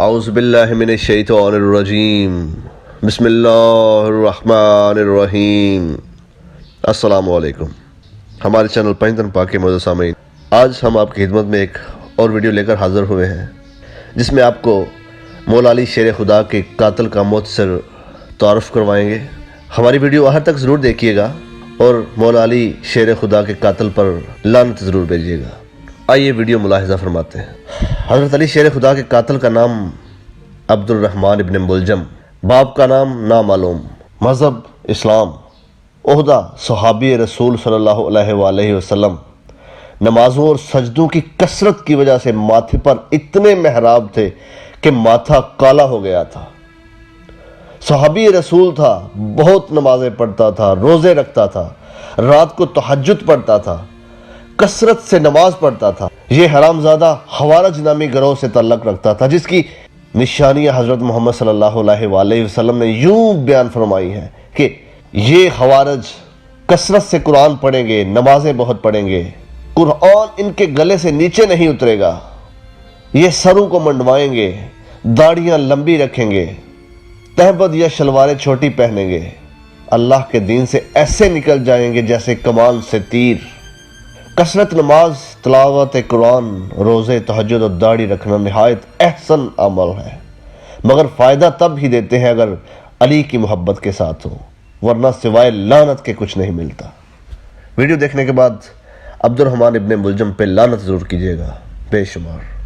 اعوذ باللہ من الشیطان الرجیم بسم اللہ الرحمن الرحیم۔ السلام علیکم۔ ہمارے چینل پنجتن پاک کے معزز سامعین، آج ہم آپ کی خدمت میں ایک اور ویڈیو لے کر حاضر ہوئے ہیں جس میں آپ کو مولا علی شیر خدا کے قاتل کا مختصر تعارف کروائیں گے۔ ہماری ویڈیو آخر تک ضرور دیکھیے گا اور مولا علی شیر خدا کے قاتل پر لعنت ضرور بھیجیے گا۔ آئیے ویڈیو ملاحظہ فرماتے ہیں۔ حضرت علی شیر خدا کے قاتل کا نام عبد الرحمن ابن ملجم، باپ کا نام نامعلوم، مذہب اسلام، عہدہ صحابی رسول صلی اللہ علیہ وآلہ وسلم، نمازوں اور سجدوں کی کثرت کی وجہ سے ماتھے پر اتنے محراب تھے کہ ماتھا کالا ہو گیا تھا۔ صحابی رسول تھا، بہت نمازیں پڑھتا تھا، روزے رکھتا تھا، رات کو تہجد پڑھتا تھا، کثرت سے نماز پڑھتا تھا۔ یہ حرامزادہ خوارج نامی گروہ سے تعلق رکھتا تھا جس کی نشانیاں حضرت محمد صلی اللہ علیہ وآلہ وسلم نے یوں بیان فرمائی ہیں کہ یہ خوارج کثرت سے قرآن پڑھیں گے، نمازیں بہت پڑھیں گے، قرآن ان کے گلے سے نیچے نہیں اترے گا، یہ سروں کو منڈوائیں گے، داڑیاں لمبی رکھیں گے، تہبند یا شلواریں چھوٹی پہنیں گے، اللہ کے دین سے ایسے نکل جائیں گے جیسے کمان سے تیر۔ کثرت نماز، تلاوت قرآن، روزے، تہجد اور داڑھی رکھنا نہایت احسن عمل ہے، مگر فائدہ تب ہی دیتے ہیں اگر علی کی محبت کے ساتھ ہو، ورنہ سوائے لعنت کے کچھ نہیں ملتا۔ ویڈیو دیکھنے کے بعد عبد الرحمن ابن ملجم پہ لعنت ضرور کیجیے گا، بے شمار۔